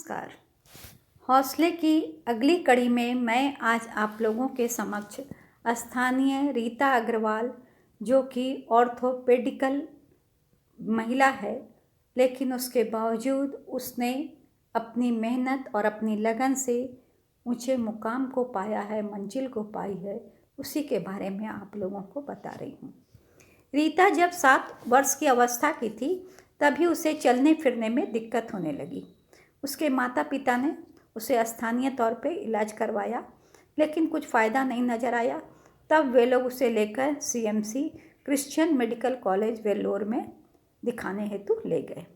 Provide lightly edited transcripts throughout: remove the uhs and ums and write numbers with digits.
नमस्कार। हौसले की अगली कड़ी में मैं आज आप लोगों के समक्ष स्थानीय रीता अग्रवाल, जो कि ऑर्थोपेडिकल महिला है, लेकिन उसके बावजूद उसने अपनी मेहनत और अपनी लगन से ऊंचे मुकाम को पाया है, मंजिल को पाई है, उसी के बारे में आप लोगों को बता रही हूँ। रीता जब 7 वर्ष की अवस्था की थी, तभी उसे चलने फिरने में दिक्कत होने लगी। उसके माता पिता ने उसे स्थानीय तौर पे इलाज करवाया, लेकिन कुछ फ़ायदा नहीं नज़र आया। तब वे लोग उसे लेकर CMC Christian medical college Vellore में दिखाने हेतु ले गए।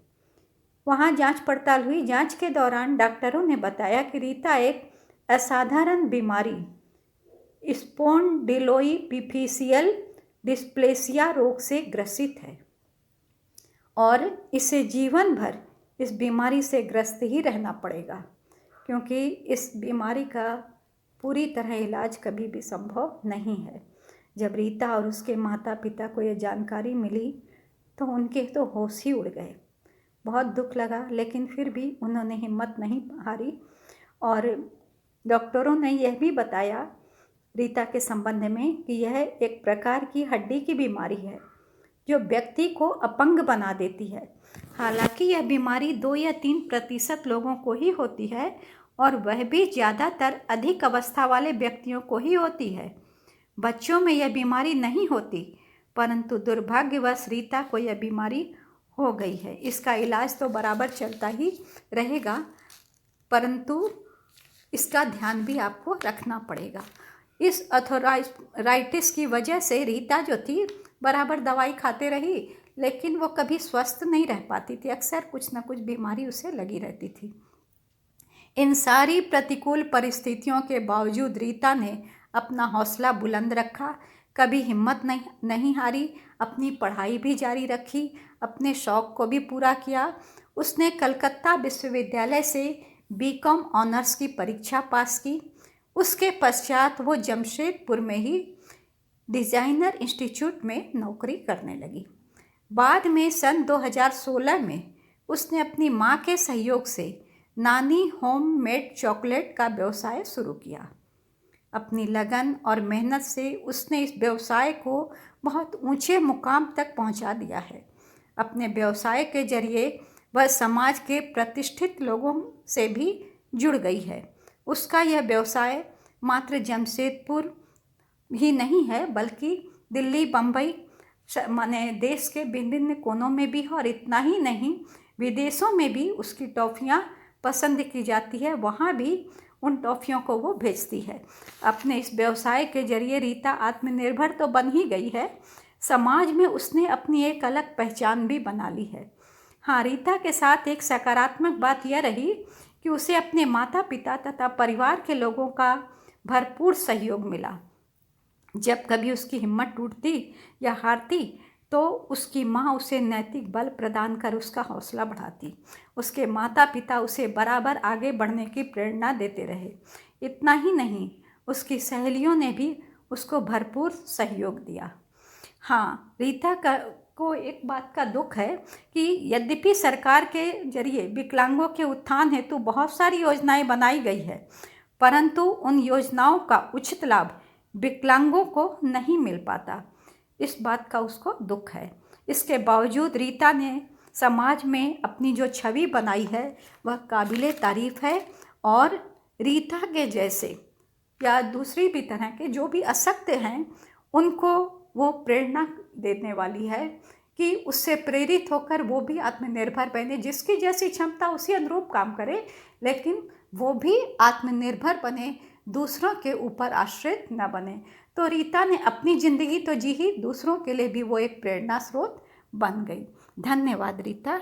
वहाँ जांच पड़ताल हुई। जांच के दौरान डॉक्टरों ने बताया कि रीता एक असाधारण बीमारी स्पॉन्डिलोइपिफिशियल डिस्प्लेसिया रोग से ग्रसित है और इसे जीवन भर इस बीमारी से ग्रस्त ही रहना पड़ेगा, क्योंकि इस बीमारी का पूरी तरह इलाज कभी भी संभव नहीं है। जब रीता और उसके माता पिता को यह जानकारी मिली तो उनके तो होश ही उड़ गए। बहुत दुख लगा, लेकिन फिर भी उन्होंने हिम्मत नहीं हारी और डॉक्टरों ने यह भी बताया रीता के संबंध में कि यह एक प्रकार की हड्डी की बीमारी है जो व्यक्ति को अपंग बना देती है। हालांकि यह बीमारी 2 या 3% लोगों को ही होती है और वह भी ज़्यादातर अधिक अवस्था वाले व्यक्तियों को ही होती है। बच्चों में यह बीमारी नहीं होती, परंतु दुर्भाग्यवश रीता को यह बीमारी हो गई है। इसका इलाज तो बराबर चलता ही रहेगा, परंतु इसका ध्यान भी आपको रखना पड़ेगा। इस आर्थराइटिस की वजह से रीता जो थी बराबर दवाई खाते रही, लेकिन वो कभी स्वस्थ नहीं रह पाती थी। अक्सर कुछ न कुछ बीमारी उसे लगी रहती थी। इन सारी प्रतिकूल परिस्थितियों के बावजूद रीता ने अपना हौसला बुलंद रखा, कभी हिम्मत नहीं हारी, अपनी पढ़ाई भी जारी रखी, अपने शौक़ को भी पूरा किया। उसने कलकत्ता विश्वविद्यालय से BCom ऑनर्स की परीक्षा पास की। उसके पश्चात वो जमशेदपुर में ही डिज़ाइनर इंस्टीट्यूट में नौकरी करने लगी। बाद में सन 2016 में उसने अपनी माँ के सहयोग से नानी होममेड चॉकलेट का व्यवसाय शुरू किया। अपनी लगन और मेहनत से उसने इस व्यवसाय को बहुत ऊंचे मुकाम तक पहुंचा दिया है। अपने व्यवसाय के जरिए वह समाज के प्रतिष्ठित लोगों से भी जुड़ गई है। उसका यह व्यवसाय मात्र जमशेदपुर ही नहीं है, बल्कि दिल्ली, बम्बई माने देश के विभिन्न कोनों में भी है। और इतना ही नहीं, विदेशों में भी उसकी टॉफ़ियाँ पसंद की जाती है, वहाँ भी उन टॉफ़ियों को वो भेजती है। अपने इस व्यवसाय के जरिए रीता आत्मनिर्भर तो बन ही गई है, समाज में उसने अपनी एक अलग पहचान भी बना ली है। हाँ, रीता के साथ एक सकारात्मक बात यह रही कि उसे अपने माता पिता तथा परिवार के लोगों का भरपूर सहयोग मिला। जब कभी उसकी हिम्मत टूटती या हारती तो उसकी माँ उसे नैतिक बल प्रदान कर उसका हौसला बढ़ाती। उसके माता पिता उसे बराबर आगे बढ़ने की प्रेरणा देते रहे। इतना ही नहीं, उसकी सहेलियों ने भी उसको भरपूर सहयोग दिया। हाँ, रीता को एक बात का दुख है कि यद्यपि सरकार के जरिए विकलांगों के उत्थान हेतु बहुत सारी योजनाएं बनाई गई है, परंतु उन योजनाओं का उचित लाभ विकलांगों को नहीं मिल पाता। इस बात का उसको दुख है। इसके बावजूद रीता ने समाज में अपनी जो छवि बनाई है वह काबिले तारीफ़ है और रीता के जैसे या दूसरी भी तरह के जो भी अशक्त हैं उनको वो प्रेरणा देने वाली है कि उससे प्रेरित होकर वो भी आत्मनिर्भर बने। जिसकी जैसी क्षमता उसी अनुरूप काम करे, लेकिन वो भी आत्मनिर्भर बने, दूसरों के ऊपर आश्रित न बने। तो रीता ने अपनी ज़िंदगी तो जी ही, दूसरों के लिए भी वो एक प्रेरणा स्रोत बन गई। धन्यवाद रीता।